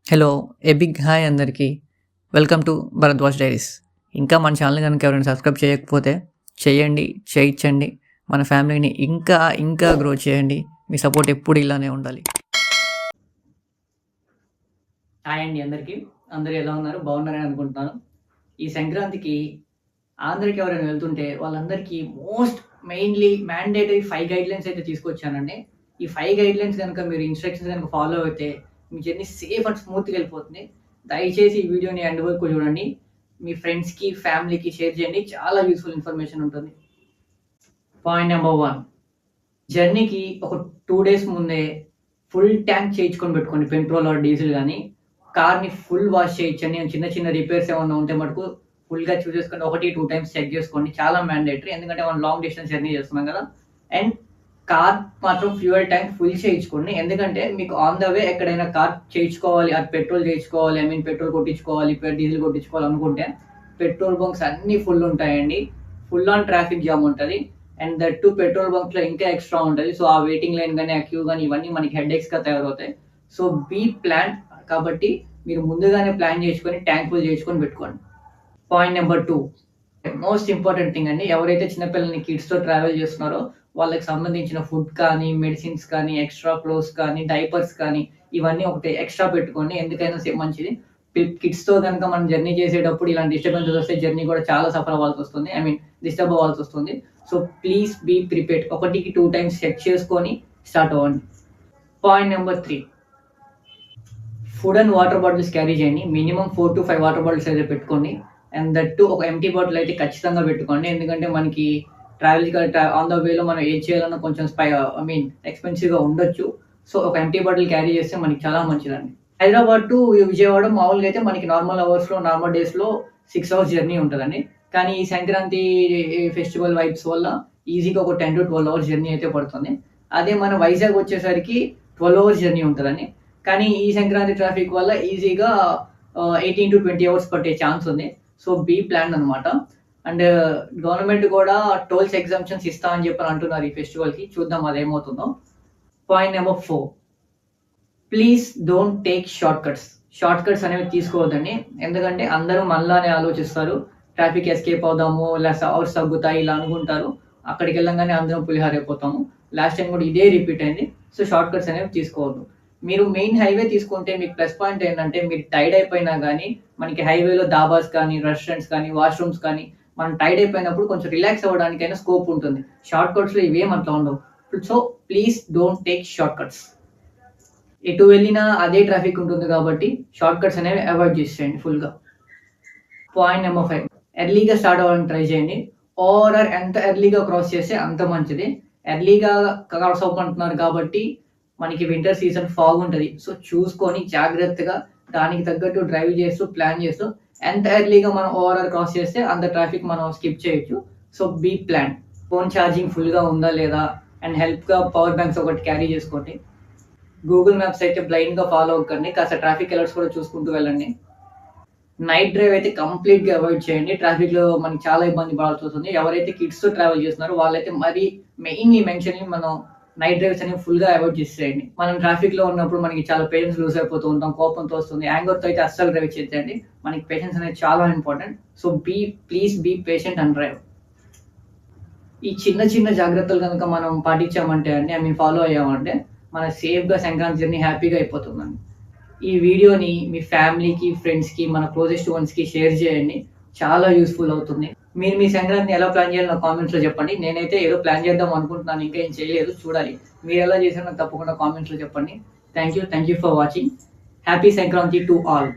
Hello! A big hi అందరికీ. Welcome to Bharadwaj diaries. ఇంకా మన ఛానల్‌ని గనుక ఎవరైనా సబ్స్క్రైబ్ చేయకపోతే చేయండి, చేయించండి. మన ఫ్యామిలీని ఇంకా గ్రో చేయండి. మీ సపోర్ట్ ఎప్పుడు ఇలానే ఉండాలి. హాయ్ అండి అందరికీ. అందరూ ఎలా ఉన్నారు? బాగున్నారని అనుకుంటున్నాను. ఈ సంక్రాంతికి ఆంధ్రాకి ఎవరైనా వెళ్తుంటే వాళ్ళందరికీ మెయిన్‌లీ మ్యాండేటరీ 5 గైడ్‌లైన్స్ అయితే తీసుకొచ్చానండి. ఈ 5 గైడ్‌లైన్స్ గనుక మీరు ఇన్‌స్ట్రక్షన్స్ గనుక ఫాలో అయితే మీ జర్నీ సేఫ్ అండ్ స్మూత్‌గా వెళ్ళిపోతుంది. దయచేసి ఈ వీడియోని ఎండ్ వరకు చూడండి. మీ ఫ్రెండ్స్‌కి, ఫ్యామిలీకి షేర్ చేయండి. చాలా యూజ్‌ఫుల్ ఇన్ఫర్మేషన్ ఉంటుంది. పాయింట్ నంబర్ 1, జర్నీకి ఒక 2 డేస్ ముందే ఫుల్ ట్యాంక్ చేయించుకొని పెట్టుకోండి. పెట్రోల్ ఆర్ డీజిల్ గాని. కార్‌ని ఫుల్ వాష్ చేయించండి. చిన్న చిన్న రిపేర్స్ ఏమన్నా ఉంటే మటుకు ఫుల్‌గా చూసేసుకొని 1, 2 టైమ్స్ చెక్ చేసుకోండి. చాలా మ్యాండేటరీ. ఎందుకంటే మనం లాంగ్ డిస్టెన్స్ జర్నీ చేస్తున్నాం కదా! అండ్ కార్ మాత్రం ఫ్యూయల్ ట్యాంక్ ఫుల్ చేయించుకోండి. ఎందుకంటే మీకు ఆన్ ద వే ఎక్కడైనా కార్ చేయించుకోవాలి, అది పెట్రోల్ చేయించుకోవాలి, పెట్రోల్ కొట్టించుకోవాలి, డీజిల్ కొట్టించుకోవాలి అనుకుంటే పెట్రోల్ బంక్స్ అన్నీ ఫుల్ ఉంటాయండి. ఫుల్ ఆన్ ట్రాఫిక్ జామ్ ఉంటది. అండ్ దట్ టూ పెట్రోల్ బంక్‌లో ఇంకా ఎక్స్‌ట్రా ఉంటది. సో, ఆ వెయిటింగ్ లైన్ గాని, ఆ క్యూ గాని ఇవన్నీ మనకి హెడేక్స్‌గా తయారవుతాయి. సో, బీ ప్లాన్డ్ కాబట్టి మీరు ముందుగానే ప్లాన్ చేసుకొని ట్యాంక్ ఫుల్ చేసుకొని పెట్టుకోండి. Point number 2, most important thing అండి. ఎవరైతే చిన్న పిల్లల్ని కిడ్స్‌తో ట్రావెల్ చేస్తున్నారో వాళ్ళకి సంబంధించిన ఫుడ్ కానీ, మెడిసిన్స్ కానీ, ఎక్స్‌ట్రా క్లోత్స్ కానీ, డైపర్స్ కానీ ఇవన్నీ ఒకటి ఎక్స్‌ట్రా పెట్టుకోండి. ఎందుకైనా మంచిది. కిడ్స్‌తో గనుక మనం జర్నీ చేసేటప్పుడు ఇలాంటి డిస్టర్బెన్సెస్ వస్తే జర్నీ కూడా చాలా సఫర్ అవ్వాల్సొస్తుంది. డిస్టర్బ్ అవ్వాల్సొస్తుంది. So, please be prepared. 1కి 2 టైమ్స్ చెక్ చేసుకొని స్టార్ట్ అవ్వండి. Point number 3, food and water bottles carry చేయండి. మినిమమ్ 4-5 వాటర్ బాటిల్స్ అయితే పెట్టుకోండి. అండ్ దట్ టూ ఒక ఎంప్టీ బాటిల్ అయితే ఖచ్చితంగా పెట్టుకోండి. ఎందుకంటే మనకి ఆన్ ద వేలో మనం ఏది చేయాలన్నా కొంచెం ఎక్స్‌పెన్సివ్‌గా ఉండొచ్చు. సో, ఒక ఎంప్టీ బాటిల్ క్యారీ చేస్తే మనకి చాలా మంచిదండి. హైదరాబాద్ టు విజయవాడ మామూలుగా అయితే మనకి నార్మల్ డేస్‌లో 6 అవర్స్ జర్నీ ఉంటదండి. కానీ ఈ సంక్రాంతి ఫెస్టివల్ వైబ్స్ వల్ల ఈజీగా ఒక 10-12 అవర్స్ జర్నీ అయితే పడుతుంది. అదే మన వైజాగ్ వచ్చేసరికి 12 అవర్స్ జర్నీ ఉంటదండి. కానీ ఈ సంక్రాంతి ట్రాఫిక్ వల్ల ఈజీగా 18-20 అవర్స్ పట్టే ఛాన్స్ ఉంది. సో, బీ ప్లాన్డ్ అనమాట. అండ్ గవర్నమెంట్ కూడా టోల్స్ ఎగ్జామ్షన్స్ ఇస్తా అని చెప్పని అంటున్నారు ఈ ఫెస్టివల్‌కి. చూద్దాం అదేమవుతుందో. Point number 4, please don't take short cuts. Short cuts అనేవి తీసుకోవద్దండి. ఎందుకంటే అందరూ మనలానే ఆలోచిస్తారు. ట్రాఫిక్ ఎస్కేప్ అవుదాము, అవర్స్ తగ్గుతాయి ఇలా అనుకుంటారు. అక్కడికెళ్ళంగానే అందరం పులిహోర అయిపోతాము. లాస్ట్ టైమ్ కూడా ఇదే రిపీట్ అయింది. సో, షార్ట్ కట్స్ అనేవి తీసుకోవద్దు. మీరు మెయిన్ హైవే తీసుకుంటే మీకు ప్లస్ పాయింట్ ఏంటంటే మీరు టైర్డ్ అయిపోయినా గానీ, మనకి హైవేలో డాబాస్ కానీ, రెస్టారెంట్స్ కానీ, వాష్‌రూమ్స్ కానీ మనం టైర్డ్ అయిపోయినప్పుడు కొంచెం రిలాక్స్ అవ్వడానికైనా స్కోప్ ఉంటుంది. షార్ట్ కట్స్‌లో ఇవేం అట్లా ఉండవు. So, please don't take short cuts. ఎటు వెళ్ళినా అదే ట్రాఫిక్ ఉంటుంది కాబట్టి షార్ట్ కట్స్ అనేవి అవాయిడ్ చేసేయండి ఫుల్‌గా. పాయింట్ నంబర్ 5, ఎర్లీగా స్టార్ట్ అవ్వడానికి ట్రై చేయండి. ఎంత ఎర్లీగా క్రాస్ చేస్తే అంత మంచిది. ఎర్లీగా క్రాస్ అవ్వమంటున్నారు కాబట్టి మనకి వింటర్ సీజన్ ఫాగ్ ఉంటది. సో, చూసుకొని జాగ్రత్తగా దానికి తగ్గట్టు డ్రైవ్ చేస్తూ, ప్లాన్ చేస్తూ ఎంత ఎర్లీగా మనం క్రాస్ చేస్తే అంత ట్రాఫిక్ మనం స్కిప్ చేయొచ్చు. So, be planned. Phone charging ఫుల్‌గా ఉందా లేదా అండ్ హెల్ప్‌గా పవర్ బ్యాంక్స్ ఒకటి క్యారీ చేసుకోండి. గూగుల్ మ్యాప్స్ అయితే బ్లైండ్‌గా ఫాలో అవ్వకండి. కాస్త ట్రాఫిక్ అలర్ట్స్ కూడా చూసుకుంటూ వెళ్ళండి. నైట్ డ్రైవ్ అయితే కంప్లీట్‌గా అవాయిడ్ చేయండి. ట్రాఫిక్‌లో మనకి చాలా ఇబ్బంది పడాల్సొస్తుంది. ఎవరైతే కిడ్స్‌తో ట్రావెల్ చేస్తున్నారో వాళ్ళైతే మెన్షన్‌లీ మనం నైట్ డ్రైవ్స్ అనేవి ఫుల్‌గా అవాయిడ్ చేసేయండి. మనం ట్రాఫిక్‌లో ఉన్నప్పుడు మనకి చాలా పేషెన్స్ లూజ్ అయిపోతూ ఉంటాం. కోపంతో వస్తుంది. యాంగర్‌తో అయితే అస్సలు డ్రైవ్ చేయొద్దండి. మనకి పేషెన్స్ అనేది చాలా important. So, please be patient and drive. ఈ చిన్న చిన్న జాగ్రత్తలు గనుక మనం పాటించామంటే ఫాలో అయ్యామంటే మన సేఫ్‌గా సంక్రాంతి జర్నీ హ్యాపీగా అయిపోతుందండి. ఈ వీడియోని మీ ఫ్యామిలీకి, ఫ్రెండ్స్‌కి, మన క్లోజెస్ట్ వన్స్‌కి షేర్ చేయండి. చాలా యూజ్‌ఫుల్ అవుతుంది. మీరు మీ సంక్రాంతిని ఎలా ప్లాన్ చేయాలో నాకు కామెంట్స్‌లో చెప్పండి. నేనైతే ఏదో ప్లాన్ చేద్దాం అనుకుంటున్నాను. ఇంకా ఏం చేయలేదు. చూడాలి. మీరెలా చేశారో నాకు తప్పకుండా కామెంట్స్‌లో చెప్పండి. Thank you for watching. Happy Sankranti to all.